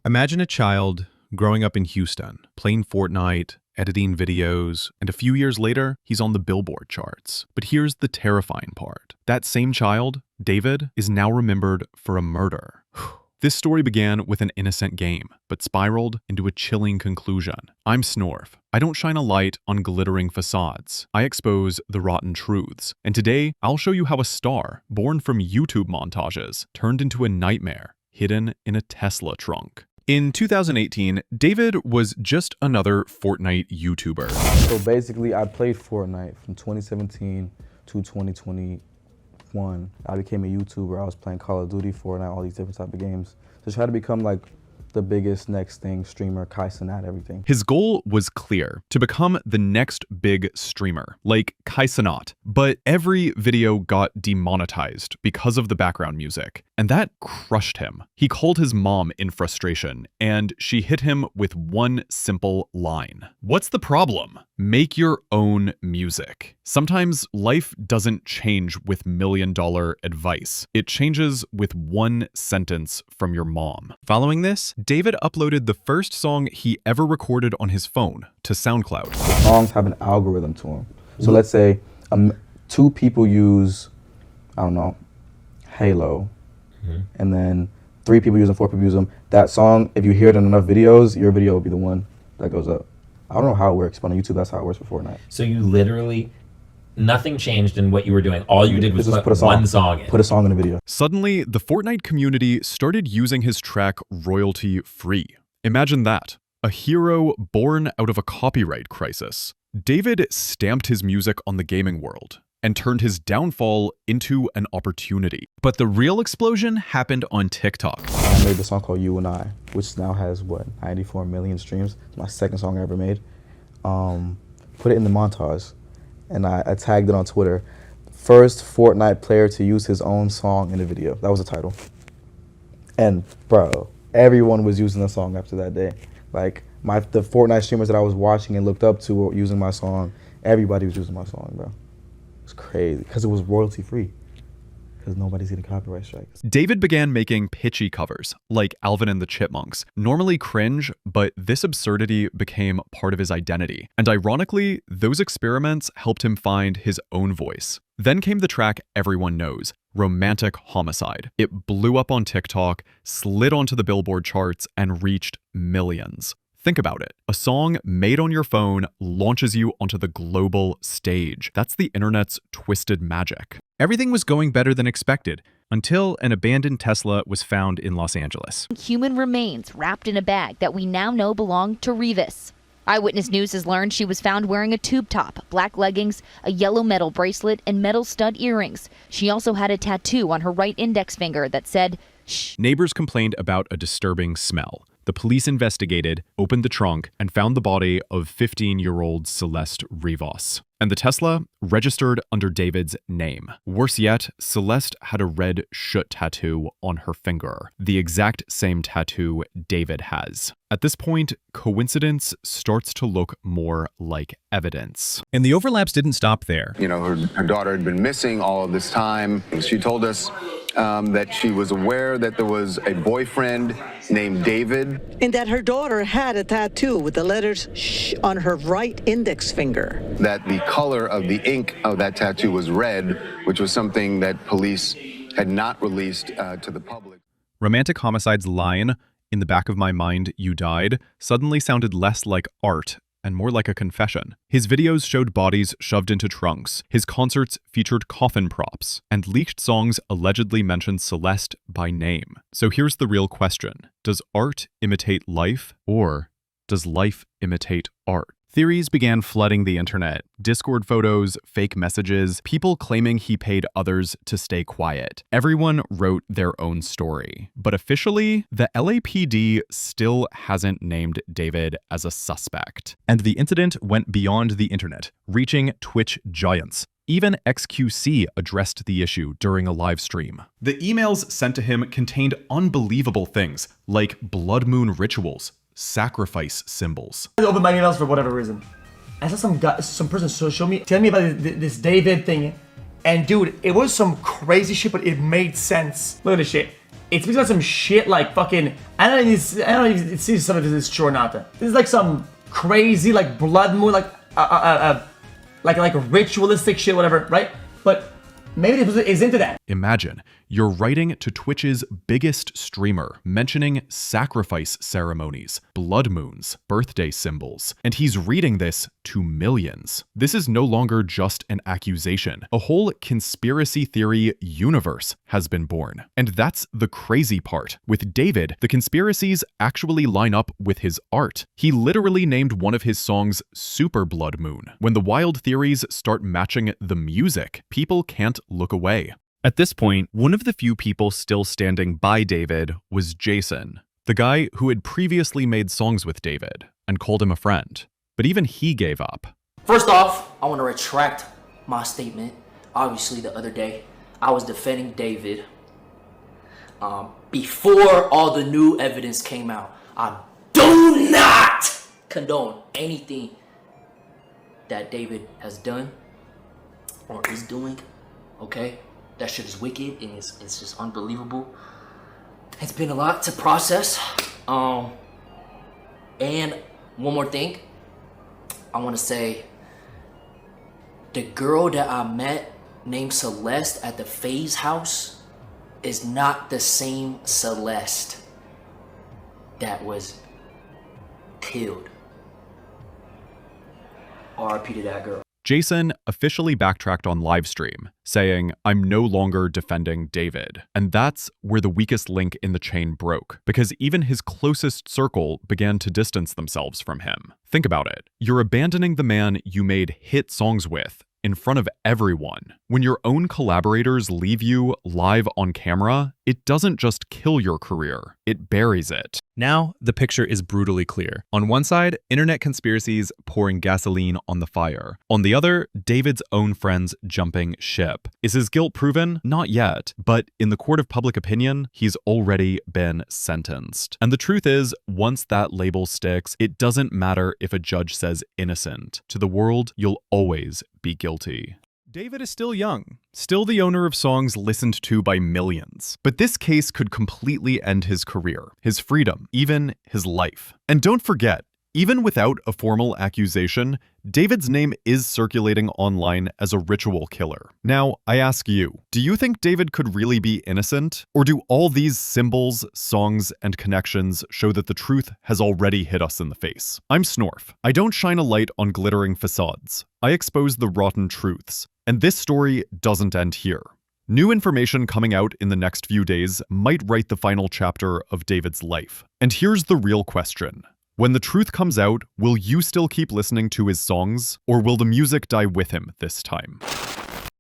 Imagine a child growing up in Houston, playing Fortnite, editing videos, and a few years later, he's on the Billboard charts. But here's the terrifying part. That same child, David, is now remembered for a murder. This story began with an innocent game, but spiraled into a chilling conclusion. I'm Snorf. I don't shine a light on glittering facades. I expose the rotten truths. And today, I'll show you how a star, born from YouTube montages, turned into a nightmare, hidden in a Tesla trunk. In 2018, David was just another Fortnite YouTuber. So basically, I played Fortnite from 2017 to 2021. I became a YouTuber. I was playing Call of Duty, Fortnite, all these different type of games. To try to become like the biggest next thing, streamer, Cenat, everything. His goal was clear, to become the next big streamer, like Cenat. But every video got demonetized because of the background music, and that crushed him. He called his mom in frustration, and she hit him with one simple line. What's the problem? Make your own music. Sometimes life doesn't change with million-dollar advice. It changes with one sentence from your mom. Following this, David uploaded the first song he ever recorded on his phone to SoundCloud. The songs have an algorithm to them. So let's say two people use, I don't know, Halo, and then 3 people use them, 4 people use them. That song, if you hear it in enough videos, your video will be the one that goes up. I don't know how it works, but on YouTube, that's how it works for Fortnite. So you literally, nothing changed in what you were doing. All you did was put one song in. Put a song in a video. Suddenly, the Fortnite community started using his track royalty-free. Imagine that. A hero born out of a copyright crisis. David stamped his music on the gaming world and turned his downfall into an opportunity. But the real explosion happened on TikTok. I made this song called You and I, which now has, 94 million streams. It's my second song I ever made. Put it in the montage, and I tagged it on Twitter. First Fortnite player to use his own song in a video. That was the title. And bro, everyone was using the song after that day. Like the Fortnite streamers that I was watching and looked up to were using my song. Everybody was using my song, bro. It's crazy, because it was royalty free. Because nobody's getting copyright strikes. David began making pitchy covers, like Alvin and the Chipmunks. Normally cringe, but this absurdity became part of his identity. And ironically, those experiments helped him find his own voice. Then came the track everyone knows, Romantic Homicide. It blew up on TikTok, slid onto the Billboard charts, and reached millions. Think about it. A song made on your phone launches you onto the global stage. That's the internet's twisted magic. Everything was going better than expected until an abandoned Tesla was found in Los Angeles. Human remains wrapped in a bag that we now know belonged to Revis. Eyewitness News has learned she was found wearing a tube top, black leggings, a yellow metal bracelet, and metal stud earrings. She also had a tattoo on her right index finger that said, "Shh." Neighbors complained about a disturbing smell. The police investigated, opened the trunk, and found the body of 15-year-old Celeste Rivas. And the Tesla registered under David's name. Worse yet, Celeste had a red shoot tattoo on her finger, the exact same tattoo David has. At this point, coincidence starts to look more like evidence. And the overlaps didn't stop there. You know, her daughter had been missing all of this time. She told us that she was aware that there was a boyfriend named David. And that her daughter had a tattoo with the letters "shh" on her right index finger. That the color of the ink of that tattoo was red, which was something that police had not released to the public. Romantic Homicide's line, "In the back of my mind, you died," suddenly sounded less like art and more like a confession. His videos showed bodies shoved into trunks. His concerts featured coffin props, and leaked songs allegedly mentioned Celeste by name. So here's the real question. Does art imitate life, or does life imitate art? Theories began flooding the internet. Discord photos, fake messages, people claiming he paid others to stay quiet. Everyone wrote their own story. But officially, the LAPD still hasn't named David as a suspect. And the incident went beyond the internet, reaching Twitch giants. Even XQC addressed the issue during a live stream. The emails sent to him contained unbelievable things, like blood moon rituals, sacrifice symbols. I opened my emails for whatever reason. I saw some person show me, tell me about this David thing, and dude, it was some crazy shit, but it made sense. Look at this shit. it speaks about some shit like fucking, I don't even see some of this is true or not. This is like some crazy like blood moon, like ritualistic shit, whatever, right? But maybe this is into that. Imagine you're writing to Twitch's biggest streamer, mentioning sacrifice ceremonies, blood moons, birthday symbols, and he's reading this to millions. This is no longer just an accusation. A whole conspiracy theory universe has been born. And that's the crazy part. With David, the conspiracies actually line up with his art. He literally named one of his songs Super Blood Moon. When the wild theories start matching the music, people can't look away. At this point, one of the few people still standing by David was Jason, the guy who had previously made songs with David and called him a friend. But even he gave up. First off, I want to retract my statement. Obviously, the other day, I was defending David before all the new evidence came out. I do not condone anything that David has done or is doing, okay? That shit is wicked and it's just unbelievable. It's been a lot to process. And one more thing, I want to say, the girl that I met named Celeste at the FaZe house is not the same Celeste that was killed. RIP to that girl. Jason officially backtracked on livestream, saying, "I'm no longer defending David." And that's where the weakest link in the chain broke, because even his closest circle began to distance themselves from him. Think about it. You're abandoning the man you made hit songs with in front of everyone. When your own collaborators leave you live on camera, it doesn't just kill your career, it buries it. Now, the picture is brutally clear. On one side, internet conspiracies pouring gasoline on the fire. On the other, David's own friends jumping ship. Is his guilt proven? Not yet, but in the court of public opinion, he's already been sentenced. And the truth is, once that label sticks, it doesn't matter if a judge says innocent. To the world, you'll always be guilty. David is still young, still the owner of songs listened to by millions. But this case could completely end his career, his freedom, even his life. And don't forget, even without a formal accusation, David's name is circulating online as a ritual killer. Now, I ask you, do you think David could really be innocent? Or do all these symbols, songs, and connections show that the truth has already hit us in the face? I'm Snorf. I don't shine a light on glittering facades. I expose the rotten truths. And this story doesn't end here. New information coming out in the next few days might write the final chapter of David's life. And here's the real question. When the truth comes out, will you still keep listening to his songs, or will the music die with him this time?